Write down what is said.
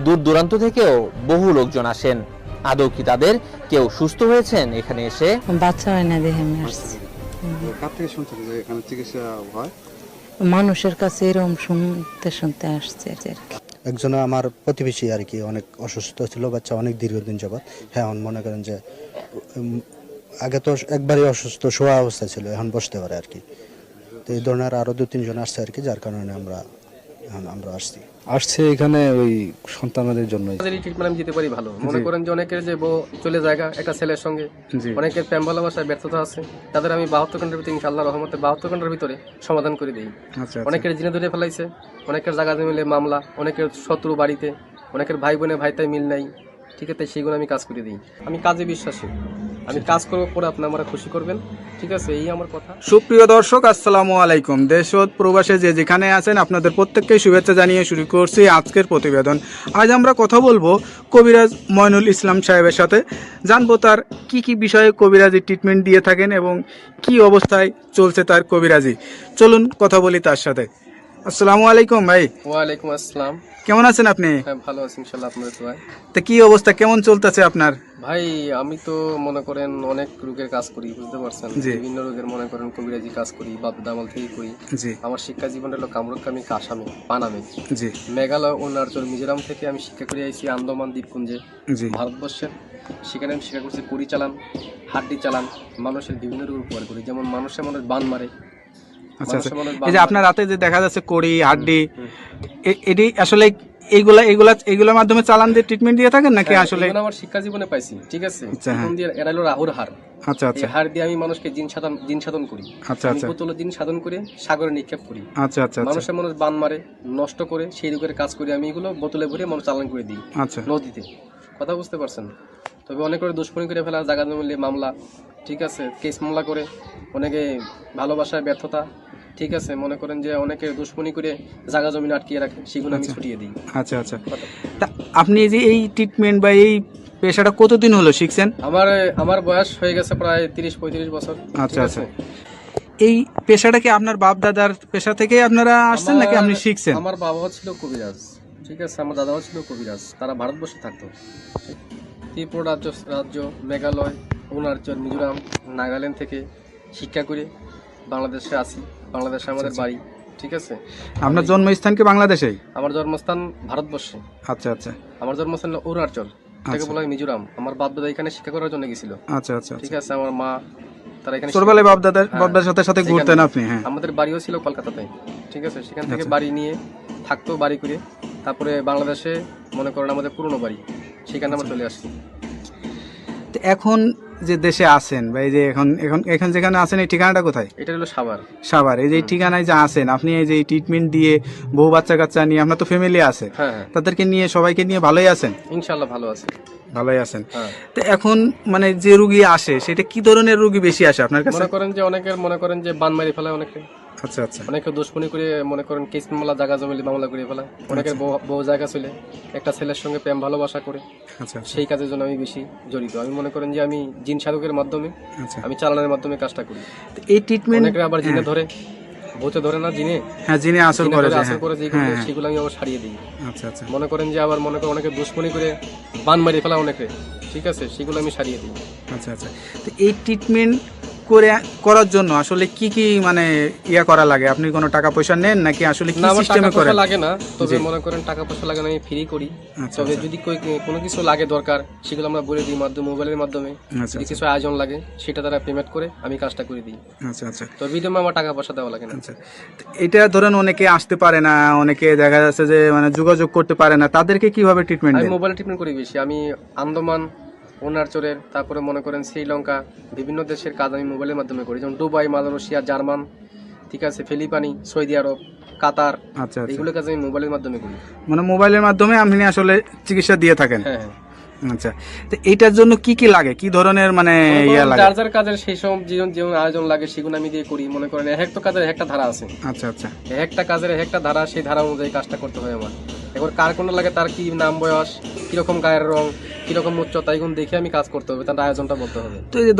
দূর দূরান্ত থেকেও বহু লোকজন আসেন। আদৌ কি তাদের কেউ সুস্থ হয়েছেন এখানে এসে? বাচ্চা হয় না দেখে আমি আসছি। কার থেকে শুনছেন যে এখানে চিকিৎসা হয়? মানুষের কাছে এরকম শুনতে শুনতে আসছে আর কি। একজন আমার প্রতিবেশী আর কি অনেক অসুস্থ ছিল, বাচ্চা অনেক দীর্ঘদিন যাবৎ। হ্যাঁ, এখন মনে করেন যে আগে তো একবারই অসুস্থ শোয়া অবস্থা ছিল, এখন বসতে পারে আর কি। তো এই ধরনের আরো 2-3 জন আসছে আর কি, যার কারণে আমরা আসছি এখানে ওই সন্তানদের জন্য। ট্রিটমেন্ট আমি দিতে পারি ভালো। মনে করেন যে অনেকের যে বউ চলে জায়গা একটা ছেলের সঙ্গে, অনেকের প্রেম ভালোবাসায় ব্যর্থতা আছে, তাদের আমি 72 ঘন্টার ভিতরে ইনশাআল্লাহ রহমতে 72 ঘন্টার ভিতরে সমাধান করে দিই। অনেকের জিনে ধরে ফেলাইছে, অনেকের জায়গা মিলে মামলা, অনেকের শত্রু বাড়িতে, অনেকের ভাই বোনে ভাইতাই মিল নাই, ঠিক আছে, সেইগুলো আমি কাজ করে দিই। আমি কাজে বিশ্বাসী, আমি কাজ করবো পরে আপনি আমরা খুশি করবেন, ঠিক আছে, এই আমার কথা। সুপ্রিয় দর্শক, আসসালামু আলাইকুম। দেশ ও প্রবাসে যে যেখানে আছেন আপনাদের প্রত্যেককে শুভেচ্ছা জানিয়ে শুরু করছি আজকের প্রতিবেদন। আজ আমরা কথা বলবো কবিরাজ ময়নুল ইসলাম সাহেবের সাথে, জানবো তার কি কি বিষয়ে কবিরাজি ট্রিটমেন্ট দিয়ে থাকেন এবং কি অবস্থায় চলছে তার কবিরাজি। চলুন কথা বলি তার সাথে। আসসালামু আলাইকুম ভাই। ওয়ালাইকুম আসসালাম। কেমন আছেন আপনি? হ্যাঁ, ভালো আছি ইনশাআল্লাহ, আপনাদের দোয়ায়। তা কি অবস্থা, কেমন চলতেছে আপনার? ভাই আমি তো মনে করেন অনেক রোগের কাজ করি, বুঝতে পারছেন, বিভিন্ন রোগের মনে করেন কবিরাজি কাজ করি, বাপ দামাল থেকে করি। আমার শিক্ষা জীবন হলো কামরূপকামী আসামে পানামে, মেঘালয়, অরুণাচল, মিজোরাম থেকে আমি শিক্ষা করে আইছি আন্দামান দ্বীপপুঞ্জে, ভারতবর্ষের। সেখানে আমি শিক্ষা করছি কড়ি চালান, হাড্ডি চালান, মানুষের বিভিন্ন রোগ উপকার করি, যেমন মানুষের মনে বান মারে। আচ্ছা আচ্ছা, এই যে আপনার রাতে যে দেখা যাচ্ছে কড়ি হাড্ডি, এটি আসলে এইগুলোর মাধ্যমে চালান দিয়ে ট্রিটমেন্ট দিয়ে থাকেন নাকি? আসলে আমার শিক্ষা জীবনে পাইছি, ঠিক আছে, এরা হলো রাহুর হার। আচ্ছা আচ্ছা, হার দিয়ে আমি মানুষকে জিন সাধন করি। আচ্ছা আচ্ছা, বোতল জিন সাধন করে সাগরে নিক্ষেপ করি। আচ্ছা আচ্ছা, মানুষের মানুষ বান মারে, নষ্ট করে, সেই রোগের কাজ করি আমি, এগুলো বোতলে ভরে মানুষ চালান করে দিই। আচ্ছা, নদীতে, কথা বুঝতে পারছেন। তবে অনেক করে দুষ্কর্মী করে ফেলা, জায়গা জমিলে মামলা, ঠিক আছে, কেস মামলা করে, অনেকে ভালোবাসায় ব্যর্থতা, ঠিক আছে, মনে করেন যে অনেকে দুশ্মনী করে জায়গা জমি আটকিয়ে রাখে, সেগুলো আমি ছুটিয়ে দিই। আচ্ছা আচ্ছা, তা আপনি যে এই ট্রিটমেন্ট বা এই পেশাটা কতদিন হলো শিখছেন? আমার বয়স হয়ে গেছে প্রায় 30-35 বছর। আচ্ছা আচ্ছা, এই পেশাটা কি আপনার বাপ দাদার পেশা থেকে আপনারা আসছেন নাকি আপনি শিখছেন? আমার বাবাও ছিল কবিরাজ, ঠিক আছে, আমার দাদাও ছিল কবিরাজ, তারা ভারতবর্ষে থাকতো। ত্রিপুরা রাজ্য, মেঘালয়, অরুণাচল, মিজোরাম, নাগাল্যান্ড থেকে শিক্ষা করে বাংলাদেশে আসি। বাংলাদেশে আমাদের বাড়ি, ঠিক আছে। আপনার জন্মস্থান কি বাংলাদেশেই? আমার জন্মস্থান ভারতবর্ষে। আচ্ছা আচ্ছা, আমার জন্মস্থান অরুণাচল, এটাকে বলা হয় মিজোরাম। আমার বাপ দাদা এখানে শিক্ষা করার জন্য গেছিল। আচ্ছা আচ্ছা, ঠিক আছে, আমার মা তারা এখানে ছোটবেলায় বাপ দাদার সাথে ঘুরতেন আপনি? হ্যাঁ, আমাদের বাড়িও ছিল কলকাতাতে, ঠিক আছে, সেখান থেকে বাড়ি নিয়ে থাকতো, বাড়ি করে তারপরে বাংলাদেশে মনে করেন আমাদের পুরনো বাড়ি, সেখানে আমরা চলে আসি। এখন যে দেশে আছেন বা এই যে এখন যেখানে আছেন, এই ঠিকানাটা কোথায়? এটা হলো সাভার। এই যে ঠিকানায় যে আছেন আপনি, এই যে ট্রিটমেন্ট দিয়ে বউ বাচ্চা কাচ্চা নিয়ে, আপনার তো ফ্যামিলি আছে, তাদেরকে নিয়ে সবাইকে নিয়ে ভালোই আছেন? ইনশাআল্লাহ ভালো আছে, ভালোই আছেন। তো এখন মানে যে রোগী আসে, সেটা কি ধরনের রোগী বেশি আসে আপনার কাছে? মনে করেন যে অনেকের মনে করেন যে বান মারি ফেলায়, অনেকে, আচ্ছা আচ্ছা, অনেকে দুশ্মনী করে মনে করেন কেস মামলা, জায়গা জমিলে মামলা করে ফেলায়, অনেকের বউ জায়গা চলে একটা ছেলের সঙ্গে প্রেম ভালোবাসা করে। আচ্ছা, সেই কাজের জন্য আমি বেশি জড়িত। আমি মনে করেন যে আমি জিন সাধকের মাধ্যমে, আমি চালানোর মাধ্যমে কাজটা করি। এই ট্রিটমেন্ট অনেকে আবার জিনে ধরে, ভূতে ধরে না, জিনে, হ্যাঁ, জিনে আসর করে, সেগুলো আমি আবার ছাড়িয়ে দিই। আচ্ছা আচ্ছা, মনে করেন যে আবার মনে করেন অনেকে দুশ্মনী করে বান মারি ফেলা অনেকে, ঠিক আছে, সেগুলো আমি ছাড়িয়ে দিই। আচ্ছা আচ্ছা, তো এই ট্রিটমেন্ট করার জন্য আসলে কি কি মানে করা লাগে? আপনি কোনো টাকা পয়সা নেন নাকি আসলে কি সিস্টেমে করেন? লাগে না, তবে মনে করেন টাকা পয়সা লাগে না, আমি ফ্রি করি। তবে যদি কোনো কিছু লাগে দরকার, সেগুলো আমরা বলে দিই মোবাইলের মাধ্যমে। যদি কিছু আয়োজন লাগে, সেটা তারা পেমেন্ট করে আমি কাজটা করে দিই। আচ্ছা আচ্ছা, তো বিদমে আমার টাকা পয়সা দেওয়া লাগে না। আচ্ছা, এটা ধরেন অনেকে আসতে পারে না, অনেকে দেখা যাচ্ছে যে মানে যোগাযোগ করতে পারে না, তাদেরকে কিভাবে ট্রিটমেন্ট দেন? আমি মোবাইলে ট্রিটমেন্ট করি বেশি। আমি আন্দামান, অরুণাচলের, তারপরে মনে করেন শ্রীলঙ্কা, বিভিন্ন দেশের কাজ আমি মোবাইলের মাধ্যমে করি, যেমন দুবাই, মালয়েশিয়া, জার্মান, ঠিক আছে, ফিলিপাইনি, সৌদি আরব, কাতার, আচ্ছা, এগুলো কাজ আমি মোবাইলের মাধ্যমে করি। মানে মোবাইলের মাধ্যমে আপনি আসলে চিকিৎসা দিয়ে থাকেন? হ্যাঁ। আচ্ছা, তো এইটার জন্য কি কি লাগে, কি ধরনের মানে লাগে? যার কাজের সেই সব যেমন আয়োজন লাগে, সেগুলো আমি দিয়ে করি। মনে করেন একটা কাজের একটা ধারা আছে। আচ্ছা আচ্ছা, একটা কাজের একটা ধারা, সেই ধারা অনুযায়ী কাজটা করতে হয় আমার। এবার কার কোনটা লাগে, তার কি নাম, বয়স, কিরকম গায়ের রং, কিরকম উচ্চতা, এগুলো দেখে আমি কাজ করতে হবে, তার আয়োজনটা বলতে হবে। তো এই যে